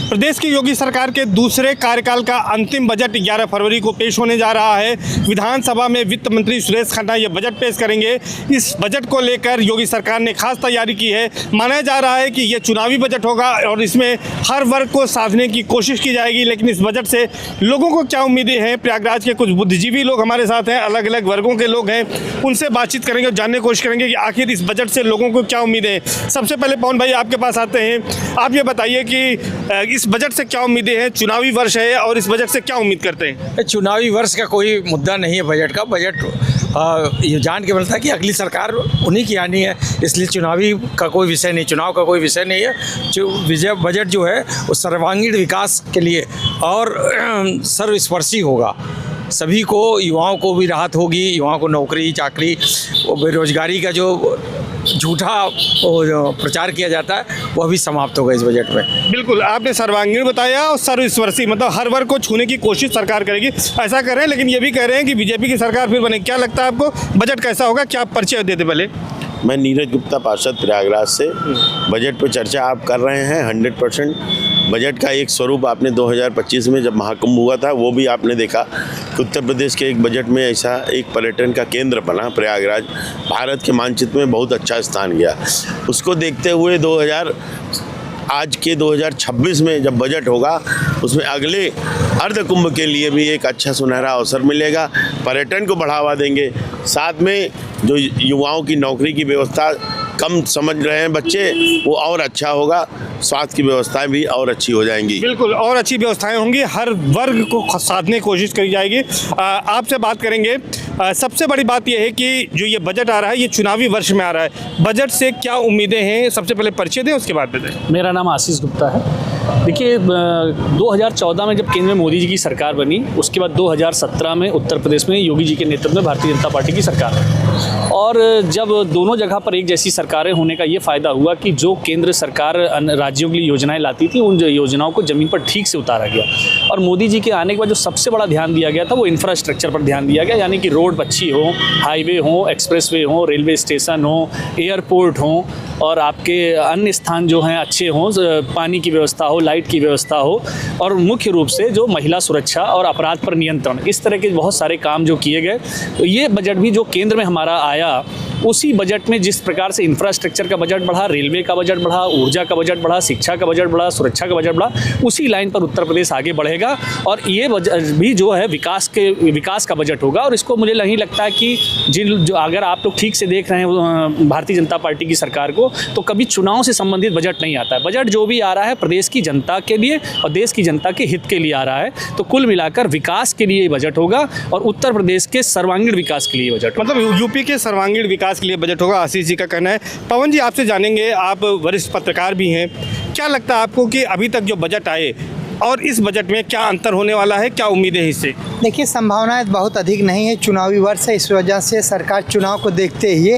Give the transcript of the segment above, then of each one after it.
प्रदेश की योगी सरकार के दूसरे कार्यकाल का अंतिम बजट 11 फरवरी को पेश होने जा रहा है। विधानसभा में वित्त मंत्री सुरेश खन्ना ये बजट पेश करेंगे। इस बजट को लेकर योगी सरकार ने खास तैयारी की है। माना जा रहा है कि ये चुनावी बजट होगा और इसमें हर वर्ग को साधने की कोशिश की जाएगी। लेकिन इस बजट से लोगों को क्या उम्मीदें हैं? प्रयागराज के कुछ बुद्धिजीवी लोग हमारे साथ हैं, अलग अलग वर्गों के लोग हैं, उनसे बातचीत करेंगे और जानने की कोशिश करेंगे कि आखिर इस बजट से लोगों को क्या उम्मीदें हैं। सबसे पहले पवन भाई आपके पास आते हैं। आप ये बताइए कि इस बजट से क्या उम्मीदें हैं? चुनावी वर्ष है और इस बजट से क्या उम्मीद करते हैं? चुनावी वर्ष का कोई मुद्दा नहीं है बजट का। बजट ये जान के बनता है कि अगली सरकार उन्हीं की आनी है, इसलिए चुनावी का कोई विषय नहीं, चुनाव का कोई विषय नहीं है। जो बजट जो है वो सर्वांगीण विकास के लिए और सर्वस्पर्शी होगा। सभी को, युवाओं को भी राहत होगी, युवाओं को नौकरी चाकरी, बेरोजगारी का जो झूठा प्रचार किया जाता है वह भी समाप्त होगा इस बजट में। बिल्कुल, आपने सर्वांगीण बताया और सर्वस्पर्शी, मतलब हर वर्ग को छूने की कोशिश सरकार करेगी, ऐसा कर रहे हैं। लेकिन ये भी कह रहे हैं कि बीजेपी की सरकार फिर बने। क्या लगता है आपको बजट कैसा होगा? क्या आप परिचय देते पहले? मैं नीरज गुप्ता, पार्षद प्रयागराज से। बजट पर चर्चा आप कर रहे हैं 100%। बजट का एक स्वरूप आपने 2025 में जब महाकुंभ हुआ था वो भी आपने देखा कि उत्तर प्रदेश के एक बजट में ऐसा एक पर्यटन का केंद्र बना प्रयागराज, भारत के मानचित्र में बहुत अच्छा स्थान गया। उसको देखते हुए आज के 2026 में जब बजट होगा उसमें अगले अर्ध कुंभ के लिए भी एक अच्छा सुनहरा अवसर मिलेगा। पर्यटन को बढ़ावा देंगे, साथ में जो युवाओं की नौकरी की व्यवस्था कम समझ रहे हैं बच्चे, वो और अच्छा होगा। स्वास्थ्य की व्यवस्थाएं भी और अच्छी हो जाएंगी। बिल्कुल, और अच्छी व्यवस्थाएं होंगी, हर वर्ग को साधने की कोशिश करी जाएगी। आपसे बात करेंगे। सबसे बड़ी बात यह है कि जो ये बजट आ रहा है ये चुनावी वर्ष में आ रहा है। बजट से क्या उम्मीदें हैं? सबसे पहले परिचय दें, उसके बाद बताएं। मेरा नाम आशीष गुप्ता है। देखिए, 2014 में जब केंद्र में मोदी जी की सरकार बनी, उसके बाद 2017 में उत्तर प्रदेश में योगी जी के नेतृत्व में भारतीय जनता पार्टी की सरकार बनी। और जब दोनों जगह पर एक जैसी सरकारें होने का ये फ़ायदा हुआ कि जो केंद्र सरकार राज्यों के लिए योजनाएं लाती थी, उन योजनाओं को ज़मीन पर ठीक से उतारा गया। और मोदी जी के आने के बाद जो सबसे बड़ा ध्यान दिया गया था वो इंफ्रास्ट्रक्चर पर ध्यान दिया गया, यानी कि रोड अच्छी हो, हाईवे हो, एक्सप्रेसवे हो, रेलवे स्टेशन हो, एयरपोर्ट हो और आपके अन्य स्थान जो हैं अच्छे हों, पानी की व्यवस्था हो, लाइट की व्यवस्था हो और मुख्य रूप से जो महिला सुरक्षा और अपराध पर नियंत्रण, इस तरह के बहुत सारे काम जो किए गए। तो ये बजट भी जो केंद्र में हमारा आया, उसी बजट में जिस प्रकार से इंफ्रास्ट्रक्चर का बजट बढ़ा, रेलवे का बजट बढ़ा, ऊर्जा का बजट बढ़ा, शिक्षा का बजट बढ़ा, सुरक्षा का बजट बढ़ा, उसी लाइन पर उत्तर प्रदेश आगे बढ़ेगा। और ये बजट भी जो है विकास का बजट होगा। और इसको मुझे नहीं लगता है कि जो अगर आप लोग ठीक से देख रहे हैं भारतीय जनता पार्टी की सरकार को, तो कभी चुनाव से संबंधित बजट नहीं आता है। बजट जो भी आ रहा है प्रदेश की जनता के लिए और देश की जनता के हित के लिए आ रहा है। तो कुल मिलाकर विकास के लिए ये बजट होगा और उत्तर प्रदेश के सर्वांगीण विकास के लिए बजट, मतलब यूपी के सर्वांगीण विकास के लिए बजट होगा। आशीष जी का कहना है। पवन जी, आपसे जानेंगे, आप वरिष्ठ पत्रकार भी हैं। क्या लगता है आपको कि अभी तक जो बजट आए और इस बजट में क्या अंतर होने वाला है? क्या उम्मीदें हैं इससे? देखिए, संभावनाएं बहुत अधिक नहीं है। चुनावी वर्ष है, इस वजह से सरकार चुनाव को देखते ही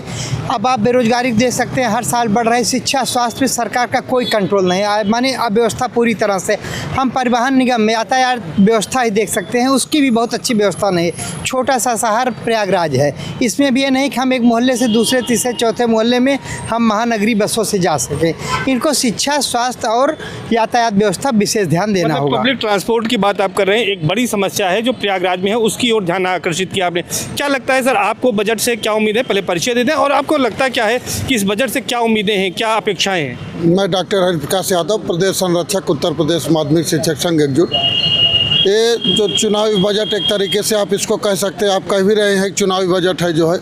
अब आप बेरोजगारी देख सकते हैं, हर साल बढ़ रही। शिक्षा स्वास्थ्य पे सरकार का कोई कंट्रोल नहीं है, माने अव्यवस्था पूरी तरह से। हम परिवहन निगम में यातायात व्यवस्था ही देख सकते हैं, उसकी भी बहुत अच्छी व्यवस्था नहीं है। छोटा सा शहर प्रयागराज है, इसमें भी ये नहीं कि हम एक मोहल्ले से दूसरे तीसरे चौथे मोहल्ले में हम महानगरी बसों से जा सकें। इनको शिक्षा स्वास्थ्य और यातायात व्यवस्था विशेष ध्यान देना होगा। पब्लिक ट्रांसपोर्ट की बात आप कर रहे हैं, एक बड़ी समस्या है जो प्रयागराज में है, उसकी ओर ध्यान आकर्षित किया आपने। क्या लगता है सर, आपको बजट से क्या उम्मीद है? पहले परिचय दे दें और आपको लगता क्या है कि इस बजट से क्या उम्मीदें हैं, क्या अपेक्षाएं हैं? मैं डॉक्टर हरिप्रकाश यादव, प्रदेश संरक्षक, उत्तर प्रदेश माध्यमिक शिक्षक संघ एकजुट। ये जो चुनावी बजट एक तरीके से आप इसको कह सकते हैं, आप कह भी रहे हैं चुनावी बजट है जो है।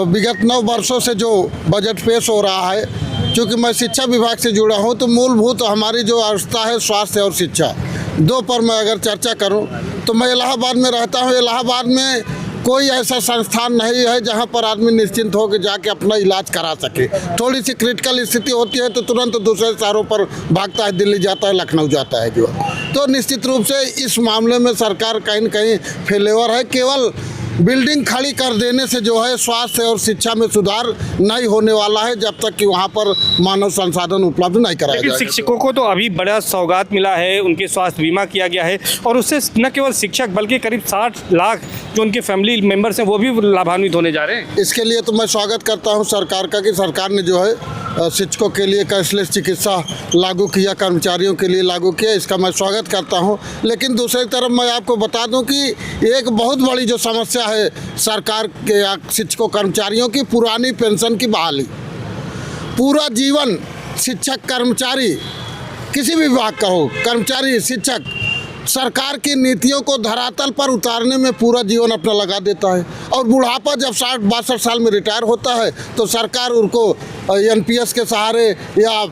विगत 9 वर्षों से जो बजट पेश हो रहा है, चूँकि मैं शिक्षा विभाग से जुड़ा हूँ, तो मूलभूत हमारी जो अवस्था है स्वास्थ्य और शिक्षा, दो पर मैं अगर चर्चा करूं तो मैं इलाहाबाद में रहता हूं। इलाहाबाद में कोई ऐसा संस्थान नहीं है जहां पर आदमी निश्चिंत हो के जाके अपना इलाज करा सके। थोड़ी सी क्रिटिकल स्थिति होती है तो तुरंत दूसरे शहरों पर भागता है, दिल्ली जाता है, लखनऊ जाता है जो। तो निश्चित रूप से इस मामले में सरकार कहीं न कहीं फेलेवर है। केवल बिल्डिंग खड़ी कर देने से जो है स्वास्थ्य और शिक्षा में सुधार नहीं होने वाला है, जब तक कि वहाँ पर मानव संसाधन उपलब्ध नहीं कराया जाएगा। शिक्षकों को तो अभी बड़ा सौगात मिला है, उनके स्वास्थ्य बीमा किया गया है और उससे न केवल शिक्षक बल्कि करीब 60 लाख जो उनके फैमिली मेम्बर्स हैं वो भी लाभान्वित होने जा रहे हैं। इसके लिए तो मैं स्वागत करता हूं सरकार का कि सरकार ने जो है शिक्षकों के लिए कैशलेस चिकित्सा लागू किया, कर्मचारियों के लिए लागू किया, इसका मैं स्वागत करता हूं। लेकिन दूसरी तरफ मैं आपको बता दूं कि एक बहुत बड़ी जो समस्या है सरकार के या शिक्षकों कर्मचारियों की, पुरानी पेंशन की बहाली। पूरा जीवन शिक्षक कर्मचारी, किसी भी विभाग का हो, कर्मचारी शिक्षक सरकार की नीतियों को धरातल पर उतारने में पूरा जीवन अपना लगा देता है और बुढ़ापा जब 60-62 साल में रिटायर होता है तो सरकार उनको एनपीएस के सहारे या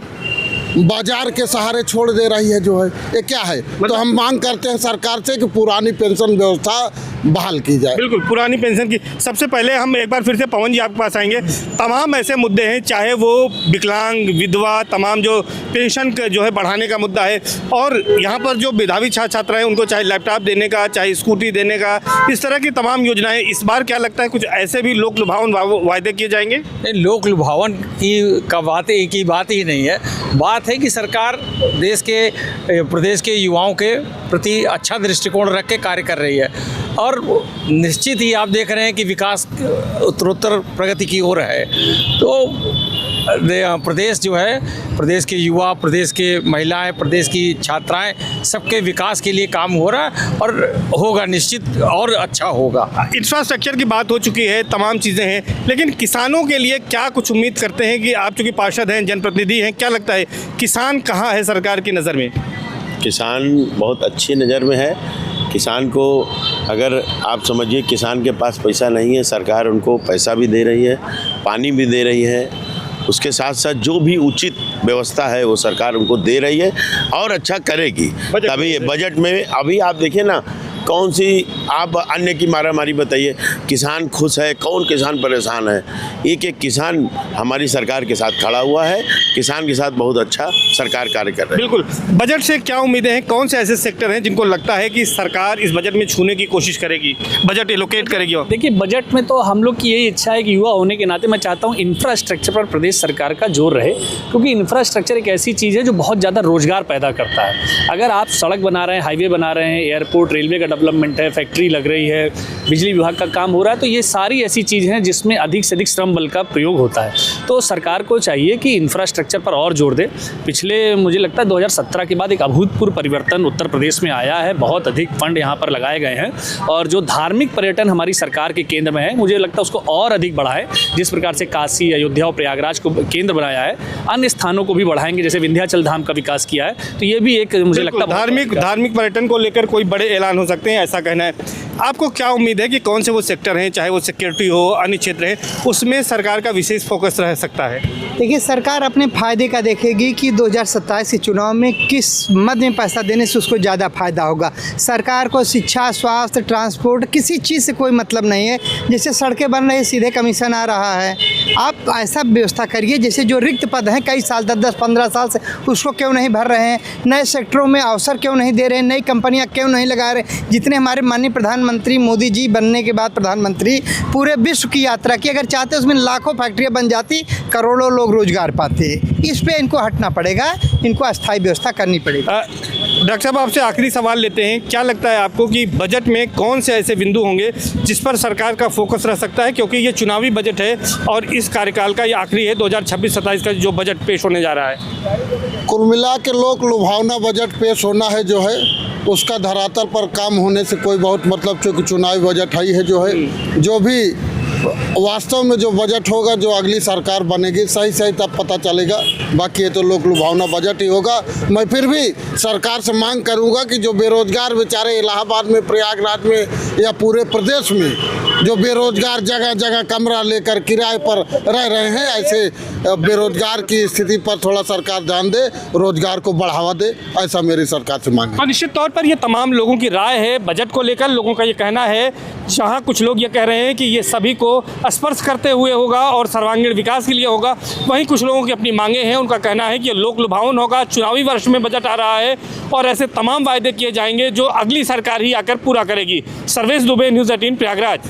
बाजार के सहारे छोड़ दे रही है। जो है ये क्या है? तो हम मांग करते हैं सरकार से कि पुरानी पेंशन व्यवस्था बहाल की जाए। बिल्कुल, पुरानी पेंशन की। सबसे पहले हम एक बार फिर से पवन जी आपके पास आएंगे। तमाम ऐसे मुद्दे हैं, चाहे वो विकलांग, विधवा, तमाम जो पेंशन जो है बढ़ाने का मुद्दा है, और यहाँ पर जो मेधावी छात्र छात्रा हैं उनको चाहे लैपटॉप देने का, चाहे स्कूटी देने का, इस तरह की तमाम योजनाएं। इस बार क्या लगता है कुछ ऐसे भी लोक लुभावन वायदे किए जाएंगे? लोक लुभावन की बात ही नहीं है। बात है कि सरकार प्रदेश के युवाओं के प्रति अच्छा दृष्टिकोण रख के कार्य कर रही है और निश्चित ही आप देख रहे हैं कि विकास उत्तरोत्तर प्रगति की ओर है। तो प्रदेश जो है, प्रदेश के युवा, प्रदेश के महिलाएं, प्रदेश की छात्राएं, सबके विकास के लिए काम हो रहा है और होगा, निश्चित और अच्छा होगा। इंफ्रास्ट्रक्चर की बात हो चुकी है, तमाम चीज़ें हैं, लेकिन किसानों के लिए क्या कुछ उम्मीद करते हैं कि आप चूँकि पार्षद हैं, जनप्रतिनिधि हैं, क्या लगता है किसान कहाँ है सरकार की नज़र में? किसान बहुत अच्छी नज़र में है। किसान को अगर आप समझिए किसान के पास पैसा नहीं है, सरकार उनको पैसा भी दे रही है, पानी भी दे रही है, उसके साथ साथ जो भी उचित व्यवस्था है वो सरकार उनको दे रही है और अच्छा करेगी। तभी बजट में अभी आप देखिए ना, कौन सी आप अन्य की मारामारी बताइए, किसान खुश है, कौन किसान परेशान है? एक एक किसान हमारी सरकार के साथ खड़ा हुआ है, किसान के साथ बहुत अच्छा सरकार कार्य कर रही है। बिल्कुल, बजट से क्या उम्मीदें हैं? कौन से ऐसे सेक्टर हैं जिनको लगता है कि सरकार इस बजट में छूने की कोशिश करेगी, बजट एलोकेट करेगी? देखिए, बजट में तो हम लोग की यही इच्छा है कि युवा होने के नाते मैं चाहता हूँ इंफ्रास्ट्रक्चर पर प्रदेश सरकार का जोर रहे, क्योंकि इंफ्रास्ट्रक्चर एक ऐसी चीज़ है जो बहुत ज़्यादा रोजगार पैदा करता है। अगर आप सड़क बना रहे हैं, हाईवे बना रहे हैं, एयरपोर्ट, रेलवे का डेवलपमेंट है, फैक्ट्री लग रही है, बिजली विभाग का काम हो रहा है, तो ये सारी ऐसी चीज़ हैं जिसमें अधिक से अधिक श्रम बल का प्रयोग होता है। तो सरकार को चाहिए कि इंफ्रास्ट्रक्चर पर और जोर दे। पिछले मुझे लगता है 2017 के बाद एक अभूतपूर्व परिवर्तन उत्तर प्रदेश में आया है, बहुत अधिक फंड यहाँ पर लगाए गए हैं और जो धार्मिक पर्यटन हमारी सरकार के केंद्र में है, मुझे लगता है उसको और अधिक बढ़ाए। जिस प्रकार से काशी, अयोध्या और प्रयागराज को केंद्र बनाया है, अन्य स्थानों को भी बढ़ाएंगे, जैसे विंध्याचल धाम का विकास किया है। तो ये भी एक मुझे लगता है धार्मिक पर्यटन को लेकर कोई बड़े ऐलान हो सकते हैं, ऐसा कहना है। आपको क्या उम्मीद है कि कौन से वो सेक्टर हैं, चाहे वो सिक्योरिटी हो, अन्य क्षेत्र है, उसमें सरकार का विशेष फोकस रह सकता है? देखिए, सरकार अपने फायदे का देखेगी कि 2027 के चुनाव में किस मद में पैसा देने से उसको ज़्यादा फायदा होगा। सरकार को शिक्षा, स्वास्थ्य, ट्रांसपोर्ट, किसी चीज़ से कोई मतलब नहीं है। जैसे सड़कें बन रही, सीधे कमीशन आ रहा है। आप ऐसा व्यवस्था करिए जैसे जो रिक्त पद हैं कई साल, 10-15 साल से, उसको क्यों नहीं भर रहे हैं? नए सेक्टरों में अवसर क्यों नहीं दे रहे हैं? नई कंपनियाँ क्यों नहीं लगा रहे? जितने हमारे माननीय प्रधानमंत्री मोदी जी बनने के बाद प्रधानमंत्री पूरे विश्व की यात्रा की, अगर चाहते उसमें लाखों फैक्ट्रियाँ बन जाती, करोड़ों लोग रोजगार पाते। इस पे इनको हटना पड़ेगा, इनको अस्थायी व्यवस्था करनी पड़ेगी। डॉक्टर साहब, आपसे आखिरी सवाल लेते हैं। क्या लगता है आपको कि बजट में कौन से ऐसे बिंदु होंगे जिस पर सरकार का फोकस रह सकता है, क्योंकि ये चुनावी बजट है और इस कार्यकाल का ये आखिरी है, 2026-27 का जो बजट पेश होने जा रहा है? कुल मिला के लोक लुभावना बजट पेश होना है जो है, उसका धरातल पर काम होने से कोई बहुत मतलब, चूँकि चुनावी बजट है जो है, जो भी वास्तव में जो बजट होगा, जो अगली सरकार बनेगी, सही तब पता चलेगा। बाकी ये तो लोक लुभावना बजट ही होगा। मैं फिर भी सरकार से मांग करूंगा कि जो बेरोजगार बेचारे इलाहाबाद में, प्रयागराज में या पूरे प्रदेश में जो बेरोजगार जगह जगह कमरा लेकर किराए पर रह रहे हैं, ऐसे बेरोजगार की स्थिति पर थोड़ा सरकार ध्यान दे, रोजगार को बढ़ावा दे, ऐसा मेरी सरकार से मांग है। निश्चित तौर पर ये तमाम लोगों की राय है बजट को लेकर। लोगों का ये कहना है, जहाँ कुछ लोग ये कह रहे हैं कि ये सभी को स्पर्श करते हुए होगा और सर्वांगीण विकास के लिए होगा, वहीं कुछ लोगों की अपनी मांगे हैं। उनका कहना है कि ये लोक लुभावन होगा, चुनावी वर्ष में बजट आ रहा है और ऐसे तमाम वायदे किए जाएंगे जो अगली सरकार ही आकर पूरा करेगी। सर्वेश दुबे, न्यूज़ 18 प्रयागराज।